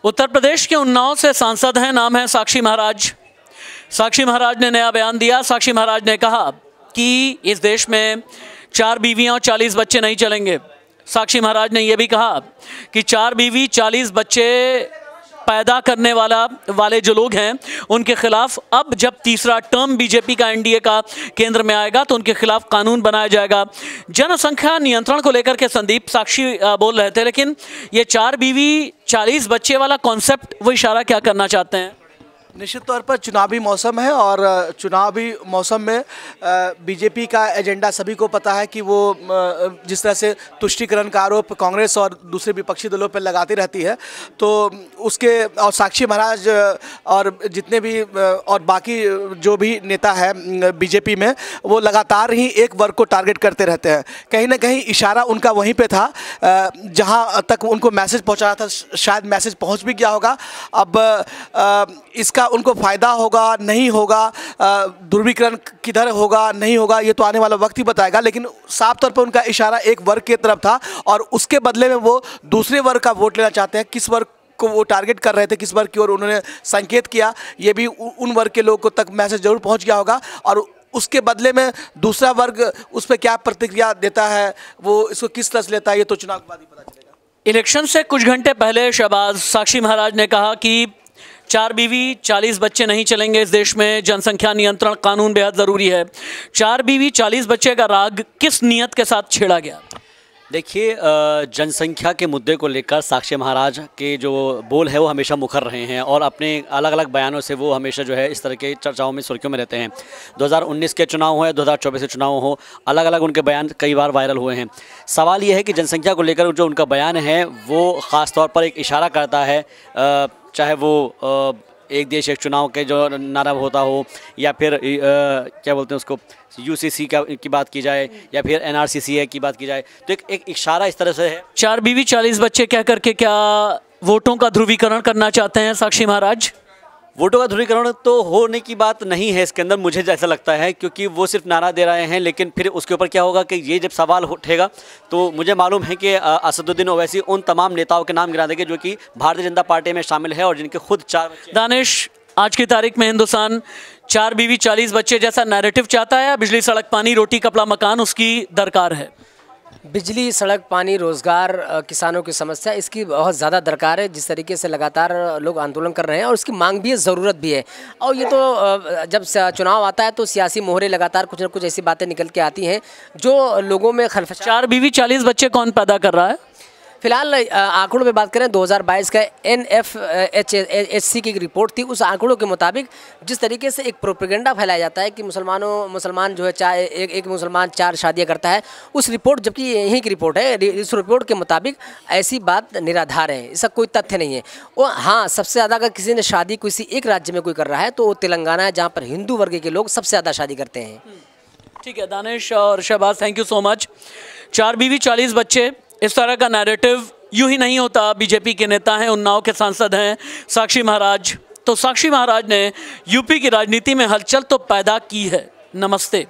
उत्तर प्रदेश के उन्नाव से सांसद हैं, नाम है साक्षी महाराज। साक्षी महाराज ने नया बयान दिया। साक्षी महाराज ने कहा कि इस देश में 4 बीवियां और 40 बच्चे नहीं चलेंगे। साक्षी महाराज ने यह भी कहा कि 4 बीवी 40 बच्चे पैदा करने वाले जो लोग हैं उनके खिलाफ अब जब तीसरा टर्म बीजेपी का एनडीए का केंद्र में आएगा तो उनके खिलाफ कानून बनाया जाएगा। जनसंख्या नियंत्रण को लेकर के संदीप साक्षी बोल रहे थे, लेकिन ये 4 बीवी 40 बच्चे वाला कॉन्सेप्ट वो इशारा क्या करना चाहते हैं? निश्चित तौर पर चुनावी मौसम है और चुनावी मौसम में बीजेपी का एजेंडा सभी को पता है कि वो जिस तरह से तुष्टीकरण का आरोप कांग्रेस और दूसरे विपक्षी दलों पर लगाती रहती है, तो उसके और साक्षी महाराज और जितने भी और बाकी जो भी नेता है बीजेपी में, वो लगातार ही एक वर्ग को टारगेट करते रहते हैं। कहीं ना कहीं इशारा उनका वहीं पे था जहां तक उनको मैसेज पहुंचाना था, शायद मैसेज पहुंच भी गया होगा। अब इसका उनको फ़ायदा होगा नहीं होगा, ध्रुवीकरण किधर होगा नहीं होगा, ये तो आने वाला वक्त ही बताएगा, लेकिन साफ तौर पर उनका इशारा एक वर्ग की तरफ था और उसके बदले में वो दूसरे वर्ग का वोट लेना चाहते हैं। किस वर्ग को वो टारगेट कर रहे थे, किस वर्ग की ओर उन्होंने संकेत किया, ये भी उन वर्ग के लोगों तक मैसेज जरूर पहुँच गया होगा और उसके बदले में दूसरा वर्ग उस पर क्या प्रतिक्रिया देता है, वो इसको किस तरह से लेता है, ये तो चुनाव के बाद ही पता चलेगा। इलेक्शन से कुछ घंटे पहले शहबाज साक्षी महाराज ने कहा कि 4 बीवी 40 बच्चे नहीं चलेंगे इस देश में, जनसंख्या नियंत्रण कानून बेहद ज़रूरी है। 4 बीवी 40 बच्चे का राग किस नियत के साथ छेड़ा गया? देखिए, जनसंख्या के मुद्दे को लेकर साक्षी महाराज के जो बोल है वो हमेशा मुखर रहे हैं और अपने अलग अलग बयानों से वो हमेशा जो है इस तरह के चर्चाओं में सुर्खियों में रहते हैं। 2019 के चुनाव हो या 2024 के चुनाव हो, अलग अलग उनके बयान कई बार वायरल हुए हैं। सवाल ये है कि जनसंख्या को लेकर जो उनका बयान है वो ख़ास तौर पर एक इशारा करता है, चाहे वो एक देश एक चुनाव के जो नारा होता हो या फिर क्या बोलते हैं उसको यूसीसी की बात की जाए या फिर एनआरसीसी की बात की जाए, तो एक इशारा इस तरह से है। 4 बीवी 40 बच्चे क्या करके क्या वोटों का ध्रुवीकरण करना चाहते हैं साक्षी महाराज? वोटों का ध्रुवीकरण तो होने की बात नहीं है इसके अंदर, मुझे जैसा लगता है, क्योंकि वो सिर्फ नारा दे रहे हैं, लेकिन फिर उसके ऊपर क्या होगा कि ये जब सवाल उठेगा तो मुझे मालूम है कि असदुद्दीन ओवैसी उन तमाम नेताओं के नाम गिरा देंगे जो कि भारतीय जनता पार्टी में शामिल है और जिनके खुद 4 बच्चे। दानिश, आज की तारीख में हिंदुस्तान 4 बीवी 40 बच्चे जैसा नैरेटिव चाहता है या बिजली सड़क पानी रोटी कपड़ा मकान उसकी दरकार है? बिजली सड़क पानी रोज़गार किसानों की समस्या इसकी बहुत ज़्यादा दरकार है। जिस तरीके से लगातार लोग आंदोलन कर रहे हैं और उसकी मांग भी है, ज़रूरत भी है। और ये तो जब चुनाव आता है तो सियासी मोहरे लगातार कुछ न कुछ ऐसी बातें निकल के आती हैं जो लोगों में खलफश। 4 बीवी 40 बच्चे कौन पैदा कर रहा है? फिलहाल आंकड़ों पे बात करें, 2022 का NFHC की एक रिपोर्ट थी। उस आंकड़ों के मुताबिक जिस तरीके से एक प्रोपेगेंडा फैलाया जाता है कि मुसलमान जो है एक मुसलमान 4 शादियां करता है, उस रिपोर्ट, जबकि यही की रिपोर्ट है, इस रिपोर्ट के मुताबिक ऐसी बात निराधार है, इसका कोई तथ्य नहीं है। वो हाँ, सबसे ज़्यादा अगर किसी ने शादी किसी एक राज्य में कोई कर रहा है तो वो तेलंगाना है, जहाँ पर हिंदू वर्ग के लोग सबसे ज़्यादा शादी करते हैं। ठीक है दानिश और Shahbaz, thank you so much. 4 बीवी 40 बच्चे, इस तरह का नैरेटिव यूं ही नहीं होता। बीजेपी के नेता हैं, उन्नाव के सांसद हैं साक्षी महाराज। तो साक्षी महाराज ने यूपी की राजनीति में हलचल तो पैदा की है। नमस्ते।